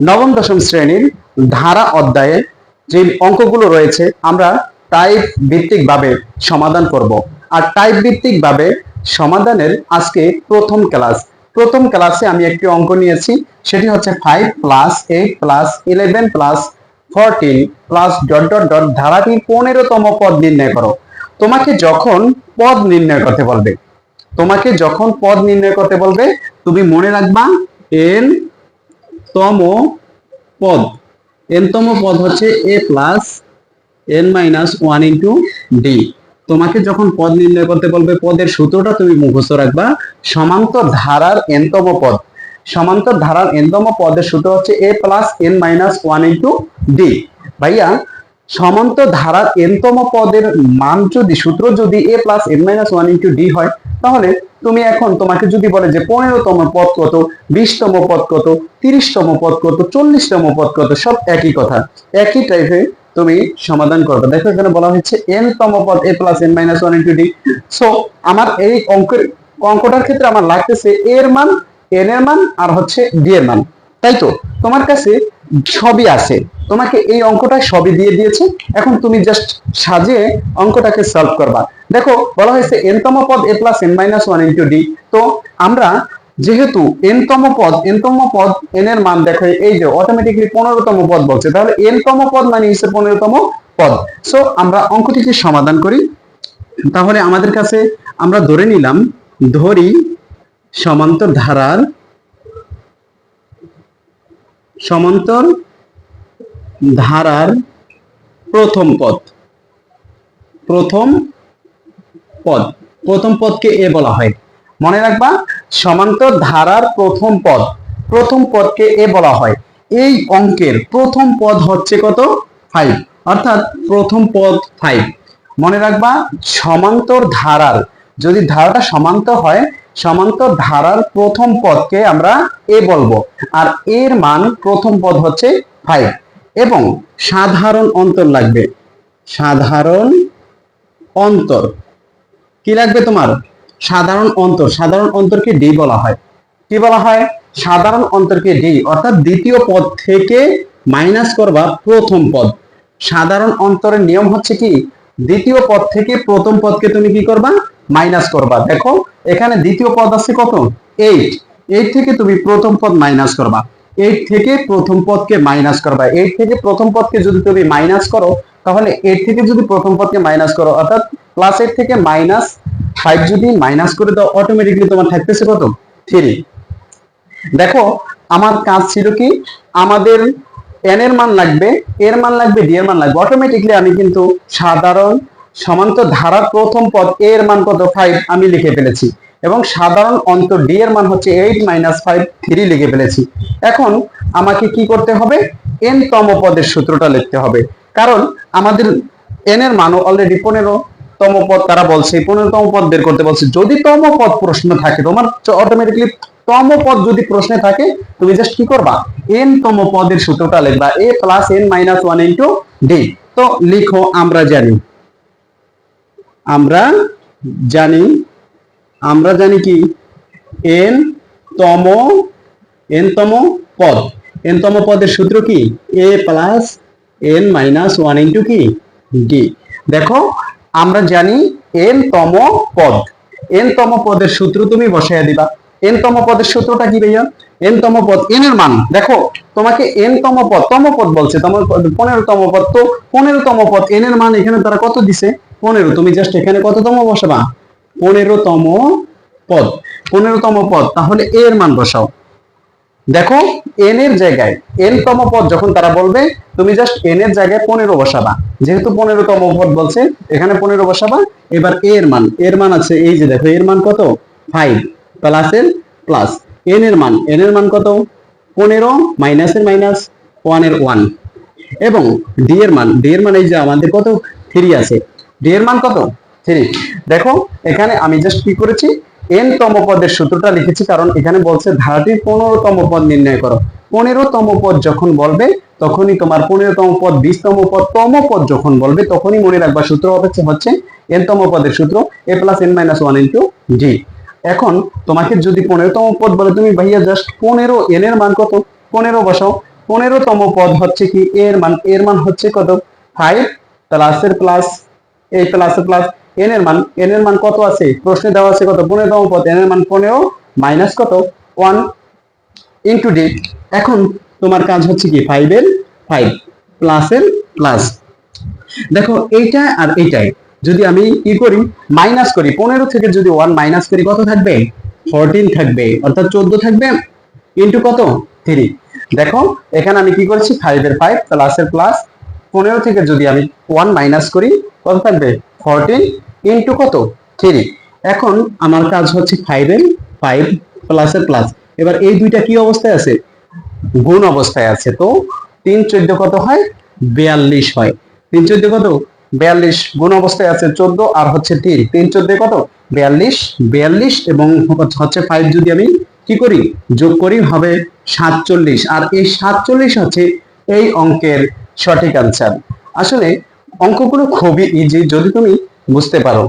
নবম দশম শ্রেণীর ধারা অধ্যায়ে যে অঙ্কগুলো রয়েছে আমরা টাইপ ভিত্তিক ভাবে সমাধান করব। আর টাইপ ভিত্তিক ভাবে সমাধানের আজকে প্রথম ক্লাসে আমি একটি অঙ্ক নিয়েছি, সেটি হচ্ছে 5 + 8 + 11 + 14 + ... ধারাটির 15তম পদ নির্ণয় করো। তোমাকে যখন পদ নির্ণয় করতে বলবে তুমি মনে রাখবা এন তম পদ, তম পদ হচ্ছে a plus n minus 1 into D. তোমাকে যখন পদ নির্ণয় করতে বলবে পদের সূত্রটা তুমি মুখস্থ রাখবা। সমান্তর ধারার nতম পদের সূত্র হচ্ছে a plus n minus 1 into D. ভাইয়া, সমান্তর ধারার nতম পদের মান সূত্র যদি a plus n minus 1 into D হয়, তাহলে তুমি এখন তোমাকে যদি বলে যে 15তম পদ কত, 20তম পদ কত, 30তম পদ কত, 40তম পদ কত, সব একই কথা, একই টাইপে তুমি সমাধান করবে। দেখো এখানে বলা হচ্ছে n তম পদ a plus n minus 1 into D. So আমার এই অঙ্কটার ক্ষেত্রে আমার লাগতেছে এর মান, n এর মান আর হচ্ছে ডি এর মান, তাই তো? তোমার কাছে সবই আছে, তোমাকে এই অঙ্কটা সবই দিয়ে দিয়েছে, এখন তুমি জাস্ট সাজিয়ে অঙ্কটাকে সলভ করবা। দেখো বলা হয়েছে nতম পদ a plus n minus 1 into D. তো আমরা যেহেতু nতম পদ n এর মান দেখো এই যে অটোমেটিকলি 15তম পদ বলছে, তাহলে nতম পদ মানে হচ্ছে 15তম পদ। সো আমরা অঙ্কটিকে সমাধান করি। তাহলে আমাদের কাছে আমরা ধরে নিলাম, সমান্তর ধারার প্রথম পদকে এ বলা হয়। মনে রাখবা, সমান্তর ধারার প্রথম পদকে এ বলা হয়। এই অঙ্কের প্রথম পদ হচ্ছে কত? 5, অর্থাৎ প্রথম পদ 5। মনে রাখবা, সমান্তর ধারার, যদি ধারাটা সমান্তর হয়, সমান্তর ধারার প্রথম পদকে আমরা এ বলবো, আর এর মান প্রথম পদ হচ্ছে 5। এবং সাধারণ অন্তর লাগবে, সাধারণ অন্তর কি লাগবে তোমার? সাধারণ অন্তরকে ডি বলা হয়। কি বলা হয়? সাধারণ অন্তরকে ডি, অর্থাৎ দ্বিতীয় পদ থেকে মাইনাস করবা প্রথম পদ। সাধারণ অন্তরের নিয়ম হচ্ছে কি, দ্বিতীয় পদ থেকে প্রথম পদকে তুমি কি করবা? মাইনাস করবা। দেখো এখানে দ্বিতীয় পদ আছে কত? 8 থেকে তুমি প্রথম পদ মাইনাস করবা। 8 থেকে প্রথম পদকে মাইনাস করবা। 8 থেকে প্রথম পদকে যদি তুমি মাইনাস করো, তাহলে 8 থেকে যদি প্রথম পদকে মাইনাস করো, অর্থাৎ +8 থেকে -5 যদি মাইনাস করে দাও, অটোমেটিকলি তোমার থাকতেছে কত? 3। দেখো আমার কাজ ছিল কি, আমাদের n এর মান লাগবে, এর মান লাগবে, ডি এর মান লাগবে। অটোমেটিকলি আমি কিন্তু সাধারণ সমান্তর ধারার প্রথম পদ a এর মান কত? 5 আমি লিখে ফেলেছি, এবং সাধারণ অন্তর ডি এর মান হচ্ছে 8 - 5 3 লিখে ফেলেছি। এখন আমাকে কি করতে হবে? n তম পদের সূত্রটা লিখতে হবে, কারণ আমাদের n এর মানও অলরেডি 15তম পদ তারা বলছে, 15তম পদ বের করতে বলছে। যদি তম পদ প্রশ্ন থাকে তোমার, অটোমেটিকলি তম পদ যদি প্রশ্নে থাকে, তুমি জাস্ট কি করবা? n তম পদের সূত্রটা লিখবা, a plus n minus 1 into D. তো লিখো, আমরা জানি কি n তম পদের সূত্র কি? a plus n minus 1 into কি ডি। দেখো আমরা জানি n তম পদের সূত্র তুমি বসাইয়া দিবা। n তম পদের সূত্রটা কি ভাইয়া? n তম পদ, n এর মান দেখো, তোমাকে n তম পদ বলছে, তোমার 15তম পদ। তো 15তম পদ n এর মান এখানে তারা কত দিছে? 15। তুমি জাস্ট এখানে কততম বসাবা? 15তম পদ। তাহলে এর মান বসাও। দেখো n এর জায়গায়, n তম পদ যখন তারা বলবে, তুমি জাস্ট n এর জায়গায় 15 বসাবা। যেহেতু 15তম পদ বলছে, এখানে 15 বসাবা। এবার এর মান আছে এই যে, দেখো এর মান কত? 5 প্লাসের প্লাস, n এর মান কত? 15 মাইনাসের মাইনাস, 1 এর 1। এবং ডি এর মান এই যে আমাদের কত? 3 আছে। ডি এর মান কত? 3। দেখো এখানে আমি জাস্ট কি করেছি? n তম পদের সূত্রটা লিখেছি, কারণ এখানে বলছে ধারাটির 15তম পদ নির্ণয় করো। 15তম পদ যখন বলবে, তখনই তোমার 15তম পদ, 20তম পদ, তম পদ যখন বলবে, তখনই মনে রাখবা সূত্র হচ্ছে n তম পদের সূত্র a plus n minus 1 into D. এখন তোমাকে যদি 15তম পদ বলে, তুমি ভাইয়া জাস্ট 15, n এর মান কত? 15 বসাও। 15তম পদ হচ্ছে কি এর মান হচ্ছে কত 5 প্লাসের প্লাস এই প্লাসের প্লাস এন এর মান কত আছে প্রশ্নে দেওয়া আছে কত 15তম পদ এন এর মান 15 মাইনাস কত 1 ইনটু ডি। এখন তোমার কাজ হচ্ছে কি 5 এর 5 প্লাসের প্লাস। দেখো এইটা আর এইটাই যদি আমি কি করি মাইনাস করি 15 থেকে যদি 1 মাইনাস করি কত থাকবে 14 থাকবে, অর্থাৎ 14 থাকবে ইনটু কত 3। দেখো এখানে আমি কি করেছি 5 এর 5 প্লাসের প্লাস 15 থেকে যদি আমি 1 মাইনাস করি কত থাকবে 14 ইনটু কত 3। এখন আমার কাজ হচ্ছে 5 এর 5 প্লাসের প্লাস। এবার এই দুইটা কি অবস্থায় আছে গুণ অবস্থায় আছে, তো 3 14 কত হয় 42 হয়। 3 14 কত 42 গুণ অবস্থায় আছে 14 আর হচ্ছে 3 3 14 কত 42 42 এবং হচ্ছে 5 যদি আমি কি করি যোগ করি হবে 47 আর এই 47 হচ্ছে এই অঙ্কের সঠিক আনসার। আসলে অঙ্কগুলো খুবই ইজি যদি তুমি বুঝতে পারো।